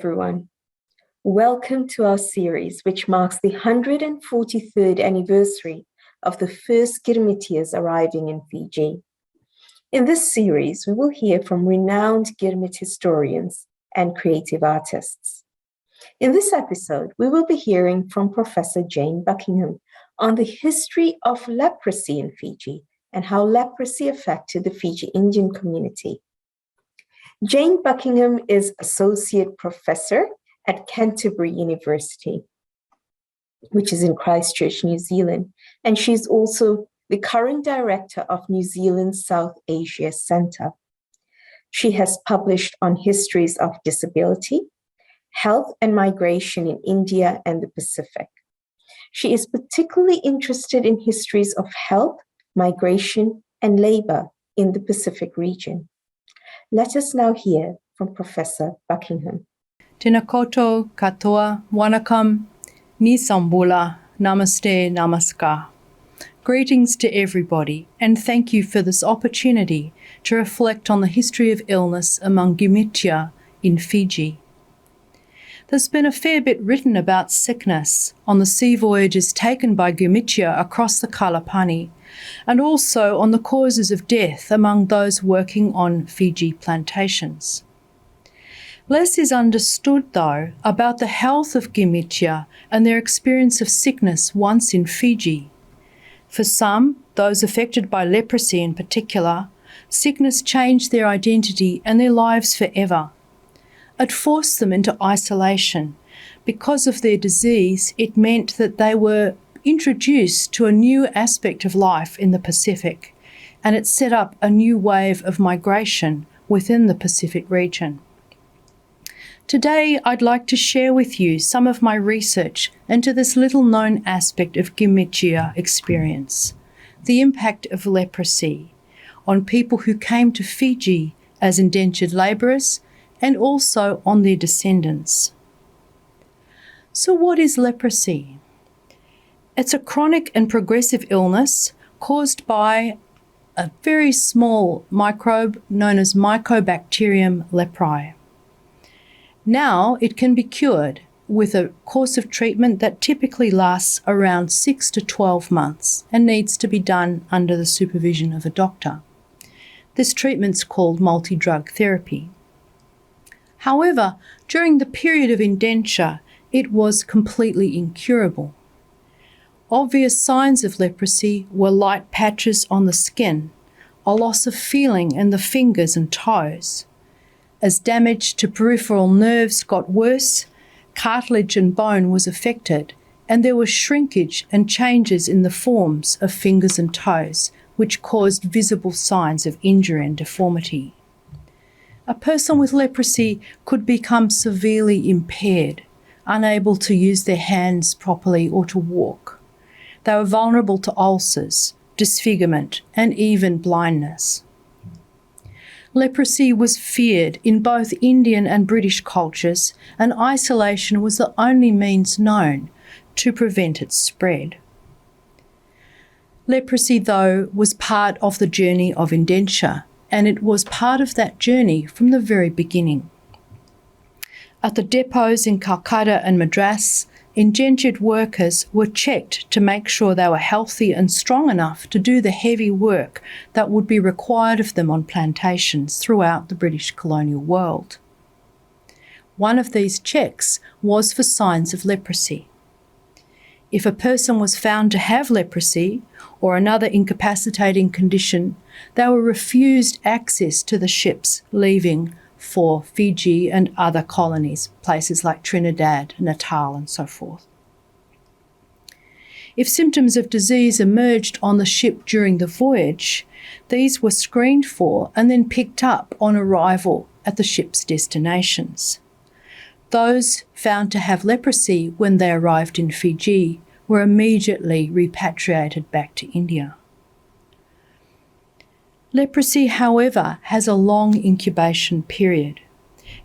everyone. Welcome to our series, which marks the 143rd anniversary of the first Girmitias arriving in Fiji. In this series, we will hear from renowned Girmit historians and creative artists. In this episode, we will be hearing from Professor Jane Buckingham on the history of leprosy in Fiji and how leprosy affected the Fiji Indian community. Jane Buckingham is Associate Professor at Canterbury University, which is in Christchurch, New Zealand, and she's also the current Director of New Zealand's South Asia Centre. She has published on histories of disability, health and migration in India and the Pacific. She is particularly interested in histories of health, migration, and labour in the Pacific region. Let us now hear from Professor Buckingham. Tēnā koutou katoa, wanakam, ni sambula, namaste, namaskar. Greetings to everybody, and thank you for this opportunity to reflect on the history of illness among Girmitia in Fiji. There's been a fair bit written about sickness on the sea voyages taken by Girmitia across the Kalapani, and also on the causes of death among those working on Fiji plantations. Less is understood, though, about the health of Girmitia and their experience of sickness once in Fiji. For some, those affected by leprosy in particular, sickness changed their identity and their lives forever. It forced them into isolation. Because of their disease, it meant that they were introduced to a new aspect of life in the Pacific, and it set up a new wave of migration within the Pacific region. Today, I'd like to share with you some of my research into this little-known aspect of Girmitia experience, the impact of leprosy on people who came to Fiji as indentured labourers and also on their descendants. So what is leprosy? It's a chronic and progressive illness caused by a very small microbe known as Mycobacterium leprae. Now it can be cured with a course of treatment that typically lasts around 6 to 12 months and needs to be done under the supervision of a doctor. This treatment's called multi-drug therapy. However, during the period of indenture, it was completely incurable. Obvious signs of leprosy were light patches on the skin, a loss of feeling in the fingers and toes. As damage to peripheral nerves got worse, cartilage and bone was affected, and there was shrinkage and changes in the forms of fingers and toes, which caused visible signs of injury and deformity. A person with leprosy could become severely impaired, unable to use their hands properly or to walk. They were vulnerable to ulcers, disfigurement, and even blindness. Leprosy was feared in both Indian and British cultures, and isolation was the only means known to prevent its spread. Leprosy, though, was part of the journey of indenture, and it was part of that journey from the very beginning. At the depots in Calcutta and Madras, indentured workers were checked to make sure they were healthy and strong enough to do the heavy work that would be required of them on plantations throughout the British colonial world. One of these checks was for signs of leprosy. If a person was found to have leprosy or another incapacitating condition, they were refused access to the ships leaving for Fiji and other colonies, places like Trinidad, Natal, and so forth. If symptoms of disease emerged on the ship during the voyage, these were screened for and then picked up on arrival at the ship's destinations. Those found to have leprosy when they arrived in Fiji were immediately repatriated back to India. Leprosy, however, has a long incubation period,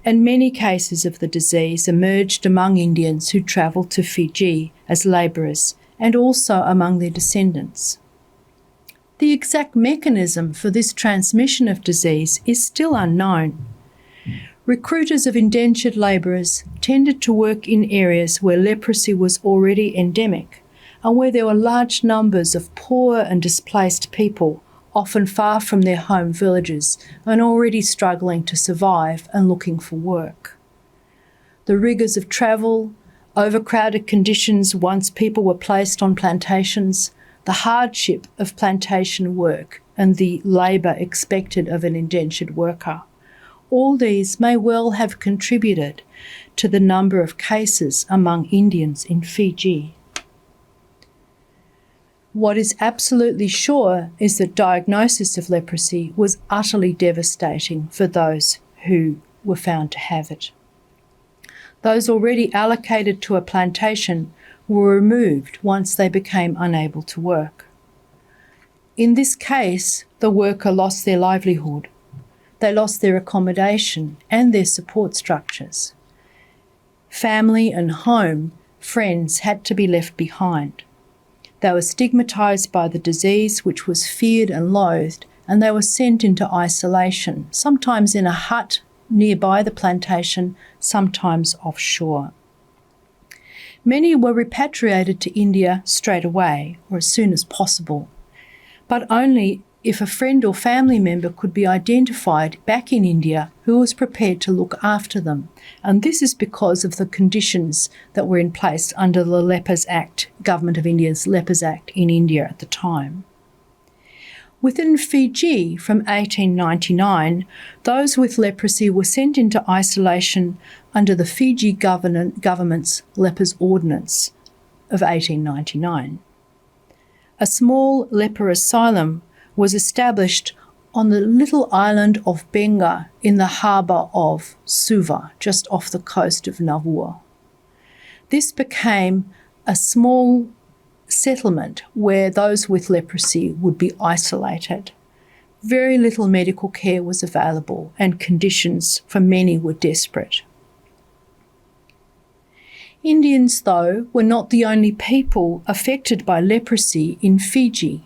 and many cases of the disease emerged among Indians who travelled to Fiji as labourers and also among their descendants. The exact mechanism for this transmission of disease is still unknown. Recruiters of indentured labourers tended to work in areas where leprosy was already endemic and where there were large numbers of poor and displaced people, often far from their home villages and already struggling to survive and looking for work. The rigours of travel, overcrowded conditions once people were placed on plantations, the hardship of plantation work and the labour expected of an indentured worker. All these may well have contributed to the number of cases among Indians in Fiji. What is absolutely sure is that diagnosis of leprosy was utterly devastating for those who were found to have it. Those already allocated to a plantation were removed once they became unable to work. In this case, the worker lost their livelihood. They lost their accommodation and their support structures. Family and home, friends had to be left behind. They were stigmatised by the disease, which was feared and loathed, and they were sent into isolation, sometimes in a hut nearby the plantation, sometimes offshore. Many were repatriated to India straight away, or as soon as possible, but only if a friend or family member could be identified back in India who was prepared to look after them. And this is because of the conditions that were in place under the Lepers Act, Government of India's Lepers Act in India at the time. Within Fiji, from 1899, those with leprosy were sent into isolation under the Fiji government's Lepers Ordinance of 1899. A small leper asylum was established on the little island of Benga in the harbour of Suva, just off the coast of Nauru. This became a small settlement where those with leprosy would be isolated. Very little medical care was available and conditions for many were desperate. Indians, though, were not the only people affected by leprosy in Fiji.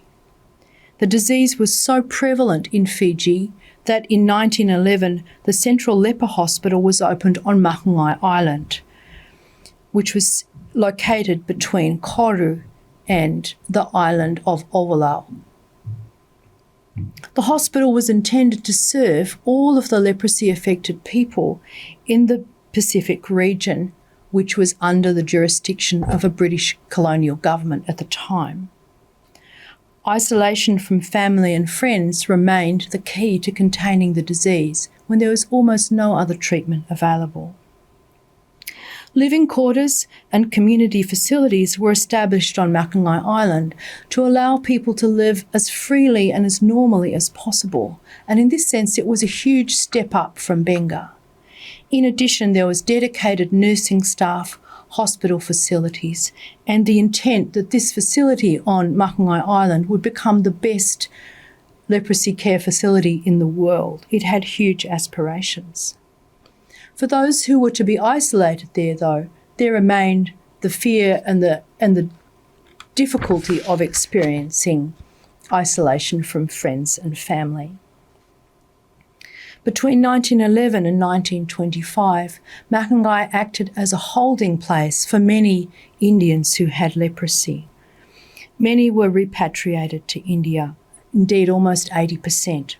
The disease was so prevalent in Fiji that in 1911 the Central Leper Hospital was opened on Makangai Island, which was located between Koru and the island of Ovalau. The hospital was intended to serve all of the leprosy-affected people in the Pacific region, which was under the jurisdiction of a British colonial government at the time. Isolation from family and friends remained the key to containing the disease when there was almost no other treatment available. Living quarters and community facilities were established on Makangai Island to allow people to live as freely and as normally as possible, and in this sense it was a huge step up from Benga. In addition, there was dedicated nursing staff, hospital facilities, and the intent that this facility on Makangai Island would become the best leprosy care facility in the world. It had huge aspirations. For those who were to be isolated there, though, there remained the fear and the difficulty of experiencing isolation from friends and family. Between 1911 and 1925, Makangai acted as a holding place for many Indians who had leprosy. Many were repatriated to India, indeed almost 80%.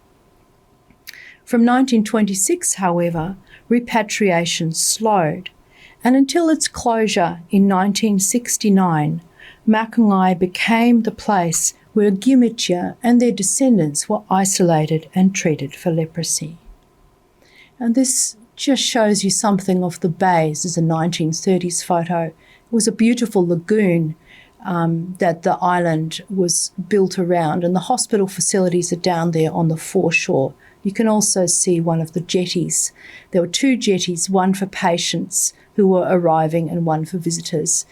From 1926, however, repatriation slowed, and until its closure in 1969, Makangai became the place where Gimitya and their descendants were isolated and treated for leprosy. And this just shows you something of the bays as a 1930s photo. It was a beautiful lagoon that the island was built around, and the hospital facilities are down there on the foreshore. You can also see one of the jetties. There were two jetties, one for patients who were arriving and one for visitors.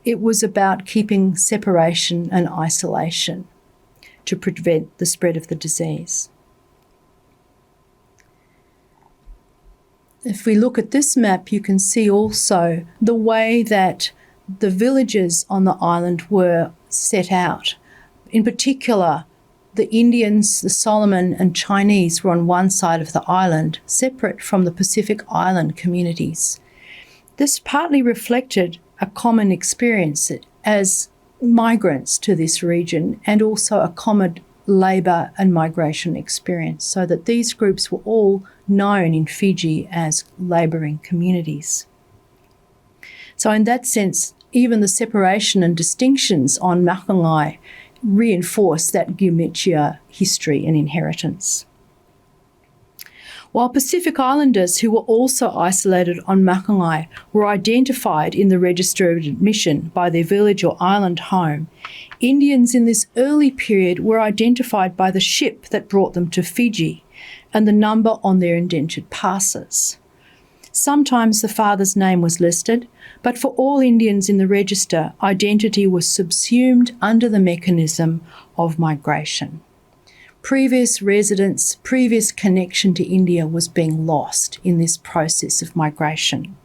It was about keeping separation and isolation to prevent the spread of the disease. If we look at this map, you can see also the way that the villages on the island were set out. In particular, the Indians, the Solomon and Chinese were on one side of the island, separate from the Pacific Island communities. This partly reflected a common experience as migrants to this region and also a common labour and migration experience, so that these groups were all known in Fiji as labouring communities. So in that sense, even the separation and distinctions on Makangai reinforce that Gumitia history and inheritance. While Pacific Islanders who were also isolated on Makangai were identified in the Register of Admission by their village or island home, Indians in this early period were identified by the ship that brought them to Fiji and the number on their indentured passes. Sometimes the father's name was listed, but for all Indians in the register, identity was subsumed under the mechanism of migration. Previous residence, previous connection to India was being lost in this process of migration.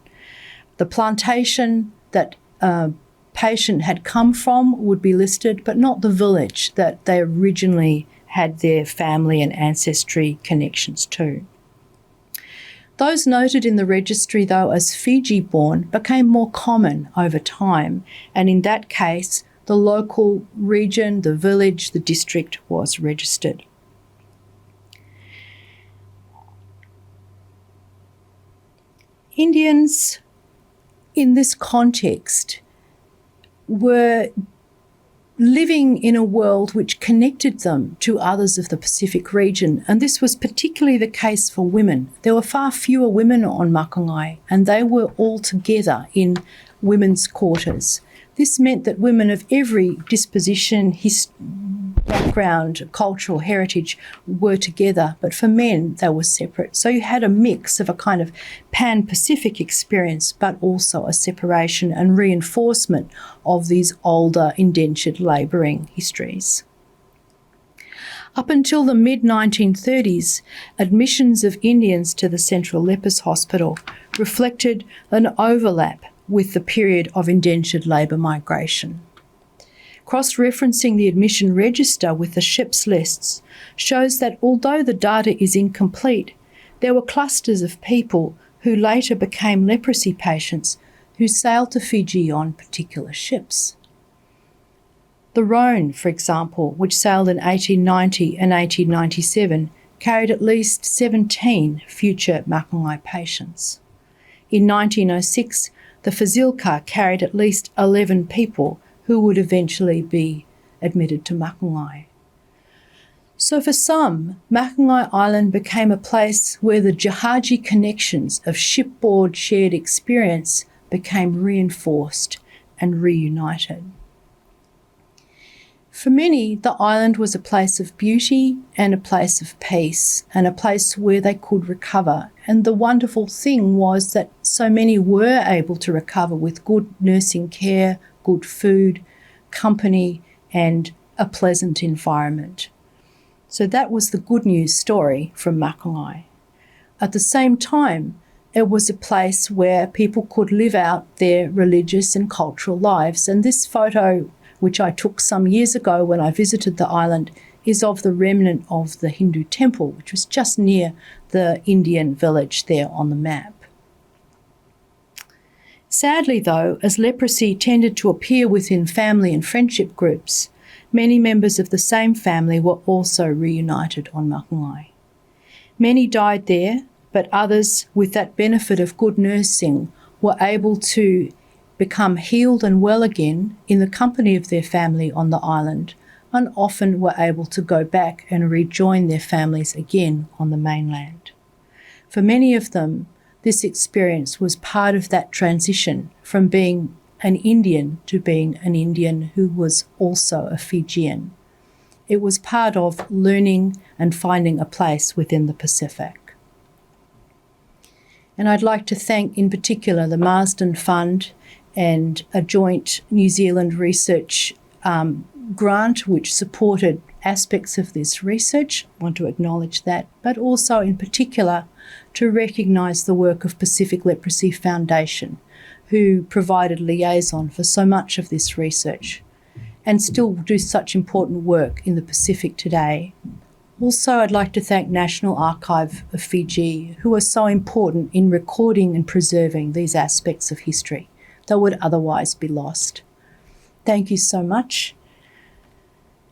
The plantation that a patient had come from would be listed, but not the village that they originally had their family and ancestry connections to. Those noted in the registry, though, as Fiji-born became more common over time, and in that case, the local region, the village, the district was registered. Indians in this context were living in a world which connected them to others of the Pacific region, and this was particularly the case for women. There were far fewer women on Makangai, and they were all together in women's quarters. This meant that women of every disposition, background, cultural heritage were together, but for men they were separate. So you had a mix of a kind of pan-Pacific experience, but also a separation and reinforcement of these older indentured labouring histories. Up until the mid-1930s, admissions of Indians to the Central Lepers Hospital reflected an overlap with the period of indentured labour migration. Cross-referencing the admission register with the ship's lists shows that although the data is incomplete, there were clusters of people who later became leprosy patients who sailed to Fiji on particular ships. The Rhone, for example, which sailed in 1890 and 1897, carried at least 17 future Makangai patients. In 1906, the Fazilka carried at least 11 people who would eventually be admitted to Makangai. So for some, Makangai Island became a place where the Jahaji connections of shipboard shared experience became reinforced and reunited. For many, the island was a place of beauty and a place of peace and a place where they could recover. And the wonderful thing was that so many were able to recover with good nursing care, good food, company, and a pleasant environment. So that was the good news story from Makangai. At the same time, it was a place where people could live out their religious and cultural lives. And this photo, which I took some years ago when I visited the island, is of the remnant of the Hindu temple, which was just near the Indian village there on the map. Sadly, though, as leprosy tended to appear within family and friendship groups, many members of the same family were also reunited on Makangai. Many died there, but others, with that benefit of good nursing, were able to become healed and well again in the company of their family on the island, and often were able to go back and rejoin their families again on the mainland. For many of them, this experience was part of that transition from being an Indian to being an Indian who was also a Fijian. It was part of learning and finding a place within the Pacific. And I'd like to thank in particular the Marsden Fund and a joint New Zealand research grant which supported aspects of this research. I want to acknowledge that, but also in particular to recognise the work of Pacific Leprosy Foundation, who provided liaison for so much of this research. and still do such important work in the Pacific today. Also, I'd like to thank National Archive of Fiji, who are so important in recording and preserving these aspects of history that would otherwise be lost. Thank you so much.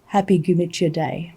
Happy Gumitja Day.